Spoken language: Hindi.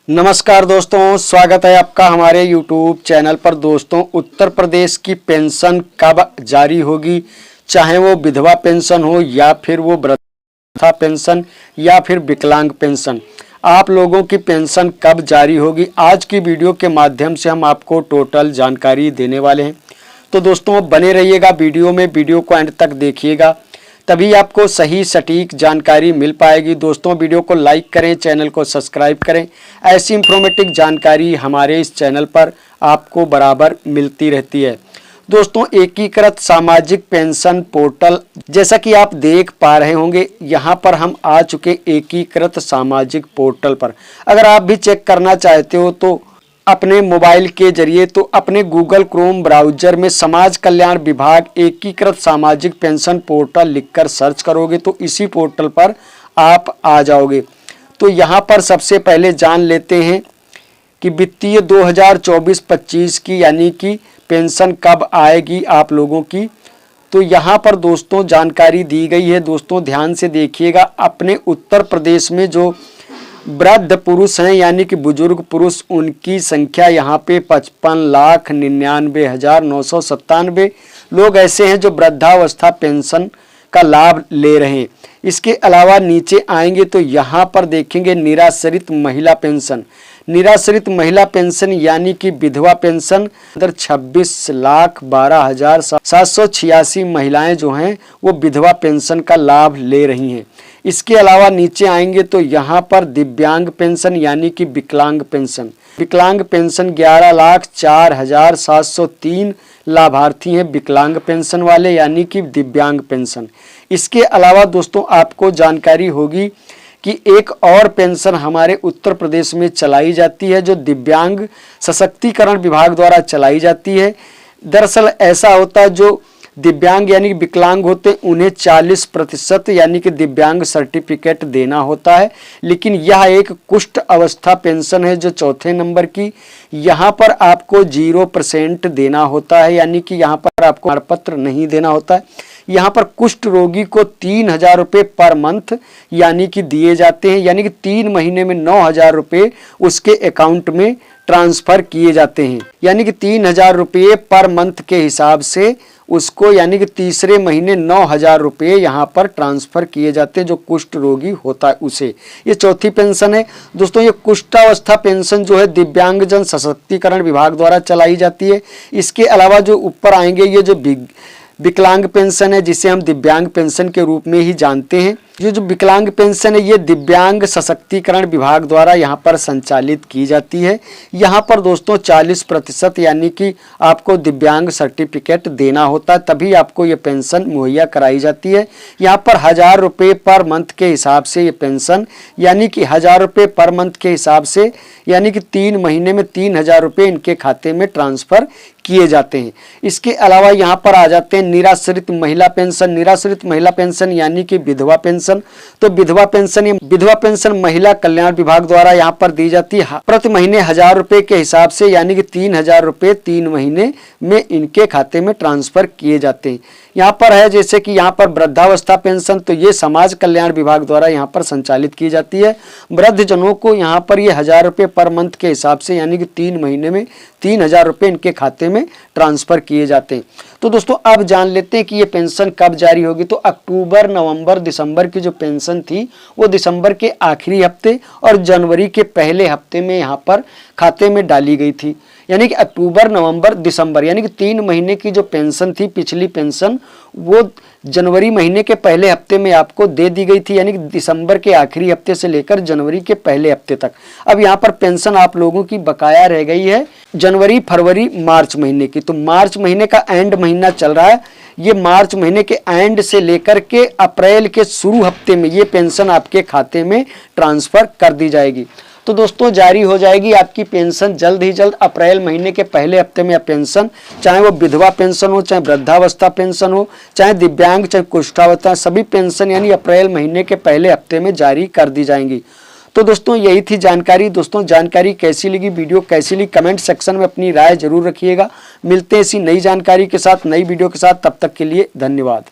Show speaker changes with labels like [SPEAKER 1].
[SPEAKER 1] नमस्कार दोस्तों, स्वागत है आपका हमारे YouTube चैनल पर। दोस्तों, उत्तर प्रदेश की पेंशन कब जारी होगी, चाहे वो विधवा पेंशन हो या फिर वो वृद्धा पेंशन या फिर विकलांग पेंशन, आप लोगों की पेंशन कब जारी होगी, आज की वीडियो के माध्यम से हम आपको टोटल जानकारी देने वाले हैं। तो दोस्तों बने रहिएगा वीडियो में, वीडियो को एंड तक देखिएगा, तभी आपको सही सटीक जानकारी मिल पाएगी। दोस्तों वीडियो को लाइक करें, चैनल को सब्सक्राइब करें। ऐसी इंफॉर्मेटिव जानकारी हमारे इस चैनल पर आपको बराबर मिलती रहती है। दोस्तों, एकीकृत सामाजिक पेंशन पोर्टल, जैसा कि आप देख पा रहे होंगे, यहाँ पर हम आ चुके एकीकृत सामाजिक पोर्टल पर। अगर आप भी चेक करना चाहते हो तो अपने मोबाइल के जरिए तो अपने गूगल क्रोम ब्राउजर में समाज कल्याण विभाग एकीकृत सामाजिक पेंशन पोर्टल लिखकर सर्च करोगे तो इसी पोर्टल पर आप आ जाओगे। तो यहाँ पर सबसे पहले जान लेते हैं कि वित्तीय 2024-25 की यानी कि पेंशन कब आएगी आप लोगों की। तो यहाँ पर दोस्तों जानकारी दी गई है। दोस्तों ध्यान से देखिएगा, अपने उत्तर प्रदेश में जो वृद्ध पुरुष हैं यानी कि बुजुर्ग पुरुष, उनकी संख्या यहाँ पे 55,99,997 लोग ऐसे हैं जो वृद्धावस्था पेंशन का लाभ ले रहे हैं। इसके अलावा नीचे आएंगे तो यहाँ पर देखेंगे निराश्रित महिला पेंशन। निराश्रित महिला पेंशन यानी कि विधवा पेंशन अंदर 26,12,786 महिलाएं जो हैं वो विधवा पेंशन का लाभ ले रही हैं। इसके अलावा नीचे आएंगे तो यहाँ पर दिव्यांग पेंशन यानी कि विकलांग पेंशन 11,04,703 लाभार्थी हैं विकलांग पेंशन वाले यानी कि दिव्यांग पेंशन। इसके अलावा दोस्तों आपको जानकारी होगी कि एक और पेंशन हमारे उत्तर प्रदेश में चलाई जाती है जो दिव्यांग सशक्तिकरण विभाग द्वारा चलाई जाती है। दरअसल ऐसा होता है जो दिव्यांग यानी विकलांग होते हैं उन्हें 40% यानी कि दिव्यांग सर्टिफिकेट देना होता है, लेकिन यह एक कुष्ठ अवस्था पेंशन है जो चौथे नंबर की। यहाँ पर आपको 0% देना होता है यानी कि यहाँ पर आपको प्रमाण पत्र नहीं देना होता है। यहाँ पर कुष्ठ रोगी को 3,000 रुपये पर मंथ यानी कि दिए जाते हैं, यानी कि 3 महीने में 9,000 रुपये उसके अकाउंट में ट्रांसफर किए जाते हैं। यानी कि 3,000 रुपये पर मंथ के हिसाब से उसको यानी कि तीसरे महीने 9,000 रुपये यहाँ पर ट्रांसफर किए जाते हैं जो कुष्ठ रोगी होता है उसे। ये चौथी पेंशन है। दोस्तों ये कुष्ठावस्था पेंशन जो है दिव्यांगजन सशक्तिकरण विभाग द्वारा चलाई जाती है। इसके अलावा जो ऊपर आएंगे ये जो विकलांग पेंशन है जिसे हम दिव्यांग पेंशन के रूप में ही जानते हैं। ये जो विकलांग पेंशन है ये दिव्यांग सशक्तिकरण विभाग द्वारा यहाँ पर संचालित की जाती है। यहाँ पर दोस्तों 40% यानी कि आपको दिव्यांग सर्टिफिकेट देना होता है, तभी आपको ये पेंशन मुहैया कराई जाती है। यहाँ पर 1,000 रुपये पर मंथ के हिसाब से ये पेंशन यानी कि 1,000 रुपये पर मंथ के हिसाब से यानी कि 3 महीने में 3,000 रुपये इनके खाते में ट्रांसफर किए जाते हैं। इसके अलावा यहाँ पर आ जाते हैं निराश्रित महिला पेंशन। निराश्रित महिला पेंशन यानी कि विधवा पेंशन। तो विधवा पेंशन महिला कल्याण विभाग द्वारा यहाँ पर दी जाती है प्रति महीने 1,000 रुपये के हिसाब से यानी कि 3,000 रुपये 3 महीने में इनके खाते में ट्रांसफर किए जाते हैं। यहाँ पर है जैसे कि यहाँ पर वृद्धावस्था पेंशन, तो ये समाज कल्याण विभाग द्वारा यहाँ पर संचालित की जाती है। वृद्ध जनों को यहाँ पर ये 1,000 रुपये पर मंथ के हिसाब से यानी कि 3 महीने में 3,000 रुपये इनके खाते में ट्रांसफर किए जाते हैं। तो दोस्तों अब जान लेते हैं कि ये पेंशन कब जारी होगी। तो अक्टूबर, नवंबर, दिसंबर की जो पेंशन थी वो दिसंबर के आखिरी हफ्ते और जनवरी के पहले हफ्ते में यहाँ पर खाते में डाली गई थी। यानी कि अक्टूबर, नवंबर, दिसंबर यानी कि 3 महीने की जो पेंशन थी पिछली पेंशन वो जनवरी महीने के पहले हफ्ते में आपको दे दी गई थी, यानी कि दिसंबर के आखिरी हफ्ते से लेकर जनवरी के पहले हफ्ते तक। अब यहाँ पर पेंशन आप लोगों की बकाया रह गई है जनवरी, फरवरी, मार्च महीने की। तो मार्च महीने का एंड महीना चल रहा है, ये मार्च महीने के एंड से लेकर के अप्रैल के शुरू हफ्ते में ये पेंशन आपके खाते में ट्रांसफर कर दी जाएगी। तो दोस्तों जारी हो जाएगी आपकी पेंशन जल्द ही जल्द। अप्रैल महीने के पहले हफ्ते में पेंशन, चाहे वो विधवा पेंशन हो, चाहे वृद्धावस्था पेंशन हो, चाहे दिव्यांग, चाहे कुष्ठावस्था, सभी पेंशन यानी अप्रैल महीने के पहले हफ्ते में जारी कर दी जाएंगी। तो दोस्तों यही थी जानकारी। दोस्तों जानकारी कैसी लगी, वीडियो कैसी लगी, कमेंट सेक्शन में अपनी राय जरूर रखिएगा। मिलते हैं इसी नई जानकारी के साथ, नई वीडियो के साथ। तब तक के लिए धन्यवाद।